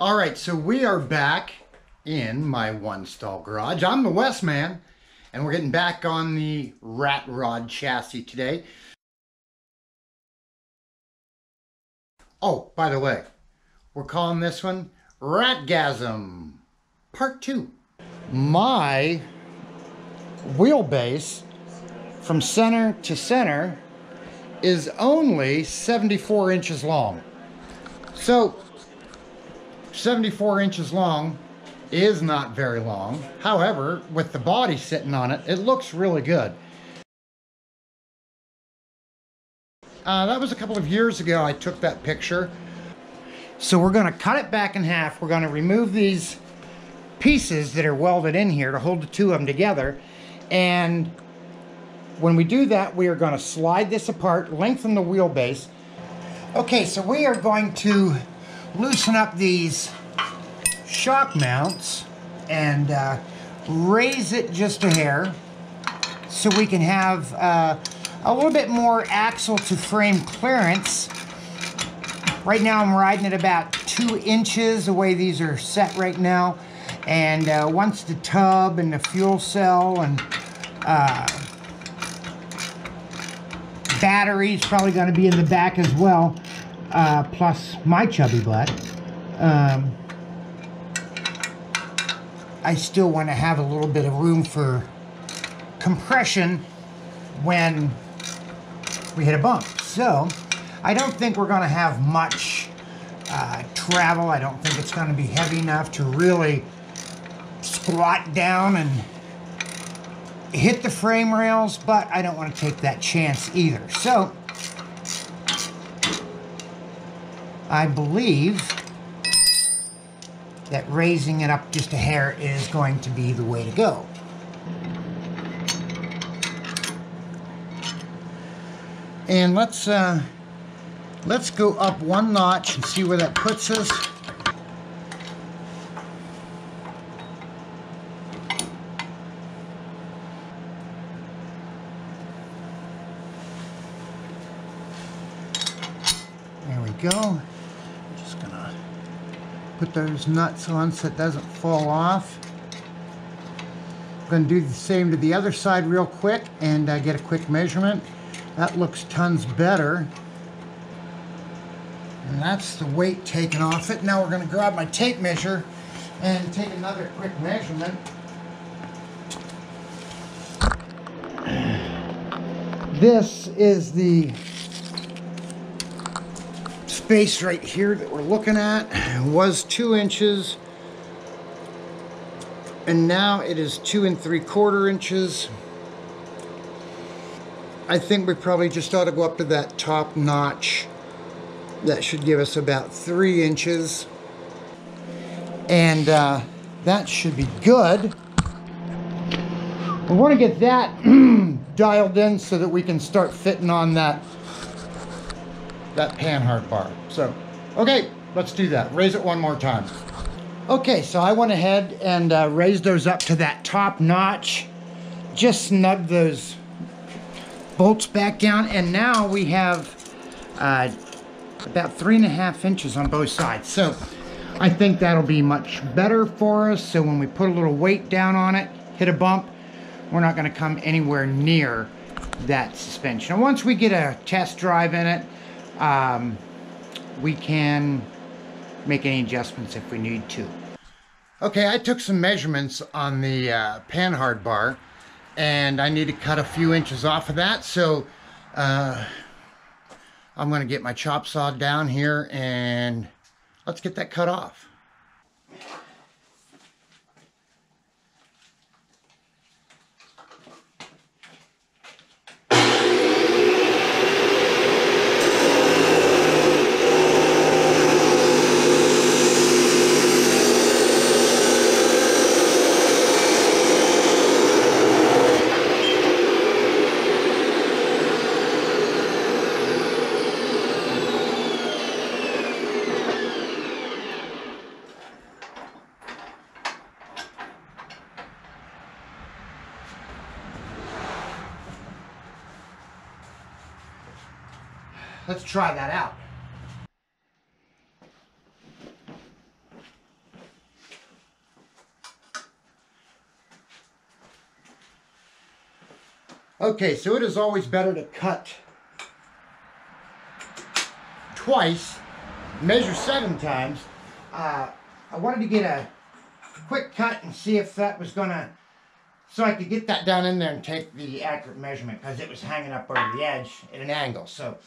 All right, so we are back in my one stall garage. I'm the West Man, and we're getting back on the rat rod chassis today. Oh, by the way, we're calling this one Rat Gasm Part 2. My wheelbase from center to center is only 74 inches long. So 74 inches long is not very long. However, with the body sitting on it, it looks really good. That was a couple of years ago I took that picture. So we're going to cut it back in half. We're going to remove these pieces that are welded in here to hold the two of them together. And when we do that, we are going to slide this apart, lengthen the wheelbase. Okay, so we are going to loosen up these shock mounts and raise it just a hair so we can have a little bit more axle to frame clearance. Right now I'm riding at about 2 inches the way these are set right now, and once the tub and the fuel cell and battery's probably going to be in the back as well, plus my chubby butt. I still want to have a little bit of room for compression when we hit a bump. So I don't think we're going to have much travel. I don't think it's going to be heavy enough to really squat down and hit the frame rails, but I don't want to take that chance either. So I believe that raising it up just a hair is going to be the way to go. And let's go up 1 notch and see where that puts us. There we go. I'm just gonna put those nuts on so it doesn't fall off. I'm gonna do the same to the other side real quick and get a quick measurement. That looks tons better. And that's the weight taken off it. Now we're going to grab my tape measure and take another quick measurement. This is the space right here that we're looking at. It was 2 inches, and now it is 2 3/4 inches. I think we probably just ought to go up to that top notch. That should give us about 3 inches. And that should be good. We want to get that dialed in so that we can start fitting on that panhard bar. So, okay, let's do that. Raise it one more time. Okay, so I went ahead and raised those up to that top notch. Just snug those bolts back down, and now we have about 3.5 inches on both sides. So I think that'll be much better for us. So when we put a little weight down on it, hit a bump, we're not going to come anywhere near that suspension. And once we get a test drive in it, we can make any adjustments if we need to. Okay, I took some measurements on the panhard bar, and I need to cut a few inches off of that. So I'm going to get my chop saw down here and let's get that cut off. Let's try that out. Okay, so it is always better to cut twice, measure 7 times. I wanted to get a quick cut and see if that was gonna, so I could get that down in there and take the accurate measurement, because it was hanging up over the edge at an angle. So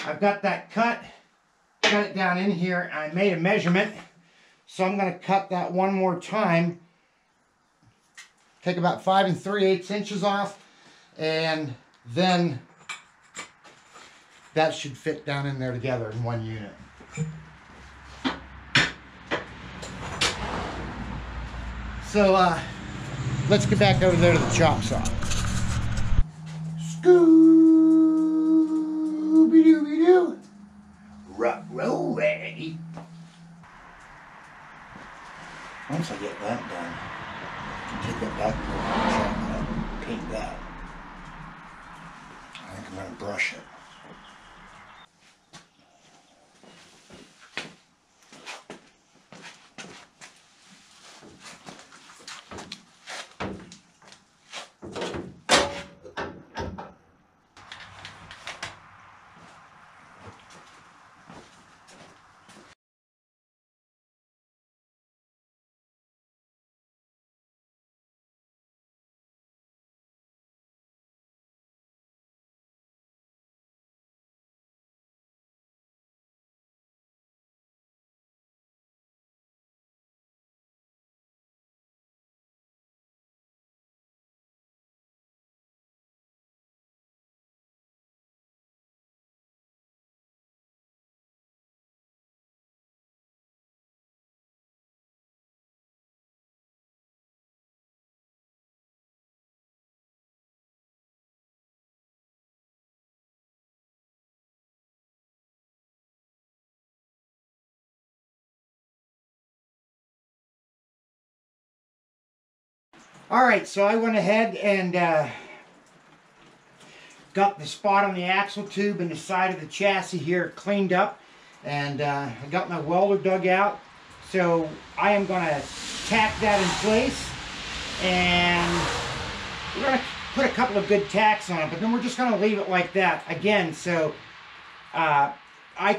I've got that cut, got it down in here, and I made a measurement. So I'm gonna cut that one more time, take about 5 3/8 inches off, and then that should fit down in there together in one unit. So let's get back over there to the chop saw. Scooby-Dooby-Doo. Roll ready. Once I get that done, I can take that back and paint that. I think I'm going to brush it. Alright, so I went ahead and got the spot on the axle tube and the side of the chassis here cleaned up, and I got my welder dug out. So I am going to tack that in place, and we're going to put a couple of good tacks on it, but then we're just going to leave it like that again, so I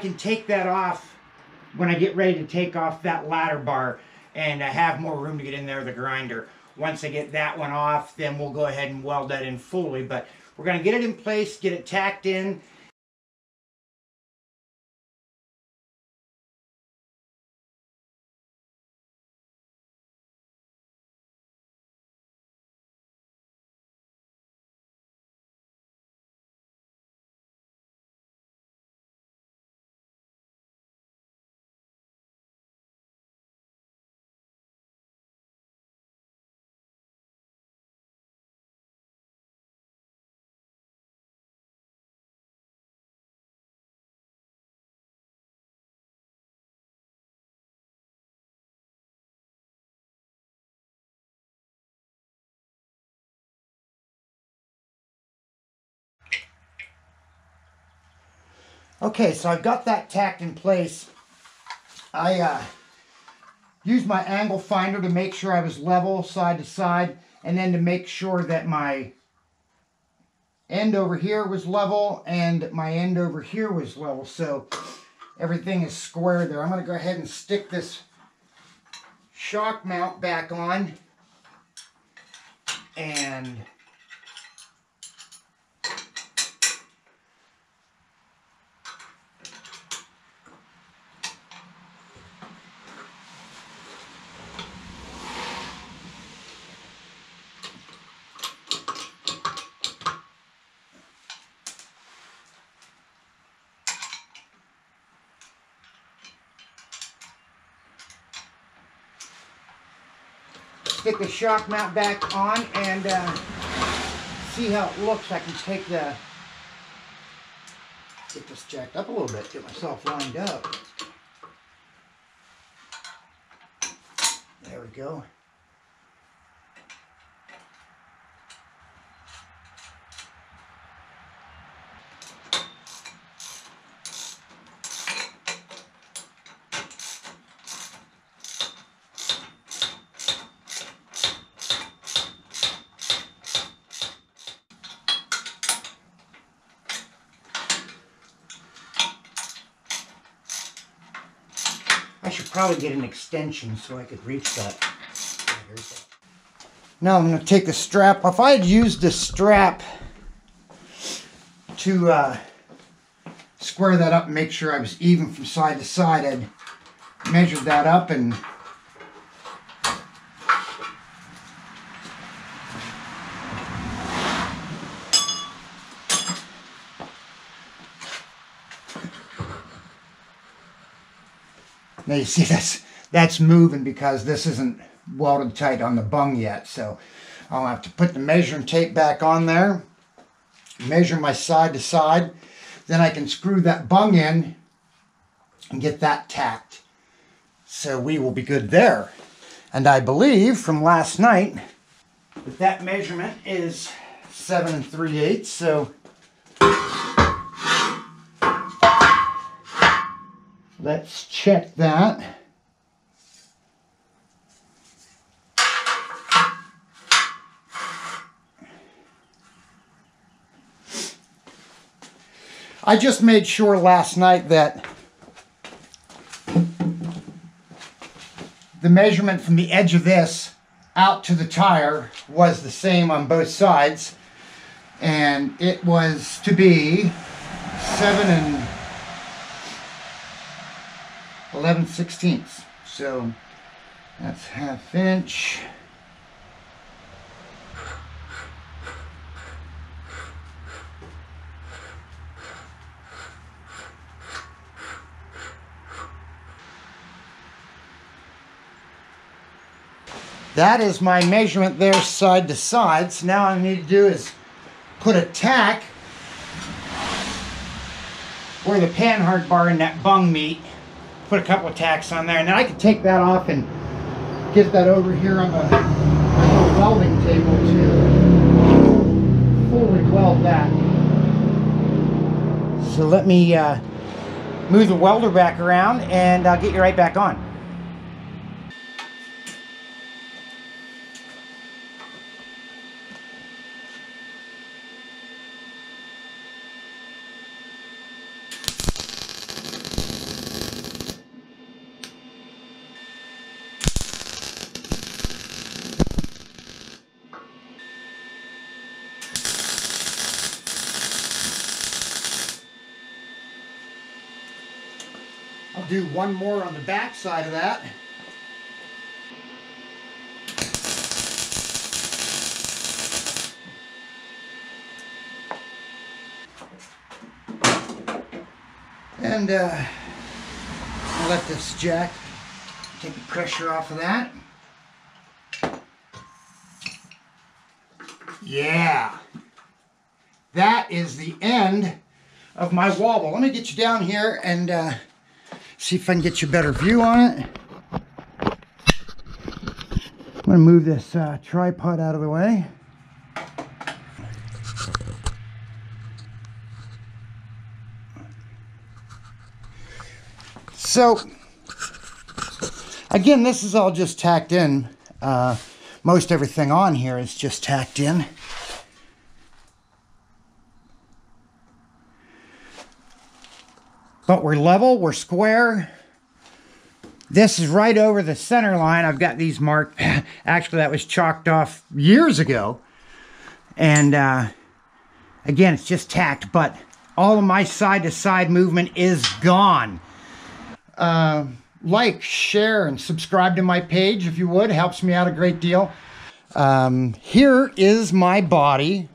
can take that off when I get ready to take off that ladder bar and have more room to get in there with the grinder. Once I get that one off, then we'll go ahead and weld that in fully. But we're going to get it in place, get it tacked in. Okay, so I've got that tacked in place. I used my angle finder to make sure I was level side to side, and then to make sure that my end over here was level and my end over here was level, so everything is square there. I'm going to go ahead and stick this shock mount back on, and stick the shock mount back on and see how it looks. I can take get this jacked up a little bit, get myself lined up. There we go. probably get an extension so I could reach that. Now I'm going to take the strap. If I had used the strap to square that up and make sure I was even from side to side, I'd measured that up and now you see that's moving because this isn't welded tight on the bung yet. So I'll have to put the measuring tape back on there, measure my side to side, then I can screw that bung in and get that tacked. So we will be good there. And I believe from last night that measurement is 7 3/8. So let's check that. I just made sure last night that the measurement from the edge of this out to the tire was the same on both sides, and it was to be 7 11/16. So that's 1/2 inch. That is my measurement there side to side. So now all I need to do is put a tack where the panhard bar and that bung meet. Put a couple of tacks on there, and then I can take that off and get that over here on the welding table to fully weld that. So let me move the welder back around and I'll get you right back on. I'll do one more on the back side of that. And I'll let this jack take the pressure off of that. Yeah, that is the end of my wobble. Let me get you down here and see if I can get you a better view on it. I'm going to move this tripod out of the way. So, again, this is all just tacked in. Most everything on here is just tacked in. But we're level, we're square. This is right over the center line. I've got these marked. Actually, that was chalked off years ago. And again, it's just tacked, but all of my side-to-side movement is gone. Like, share, and subscribe to my page if you would. It helps me out a great deal. Here is my body.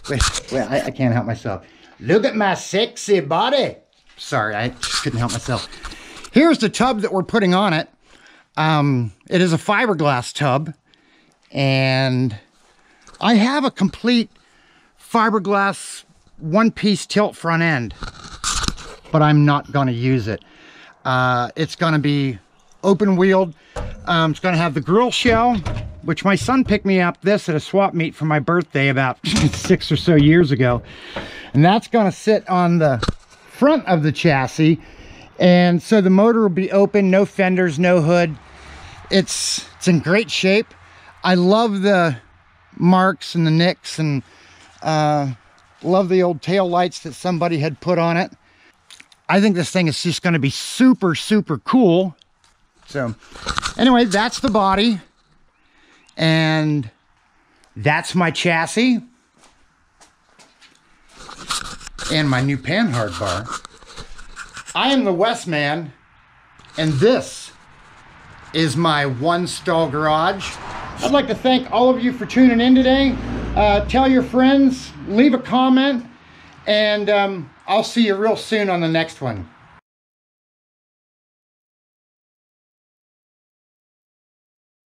Wait, I can't help myself. Look at my sexy body. Sorry, I just couldn't help myself. Here's the tub that we're putting on it. It is a fiberglass tub. And I have a complete fiberglass one-piece tilt front end. But I'm not going to use it. It's going to be open-wheeled. It's going to have the grill shell, which my son picked me up this at a swap meet for my birthday about 6 or so years ago. And that's going to sit on the front of the chassis. And so the motor will be open, no fenders, no hood. It's in great shape. I love the marks and the nicks, and love the old tail lights that somebody had put on it. I think this thing is just going to be super, super cool. So anyway, that's the body. And that's my chassis. And my new panhard bar. I am the West Man. And this is my one stall garage. I'd like to thank all of you for tuning in today. Tell your friends, leave a comment, and I'll see you real soon on the next one.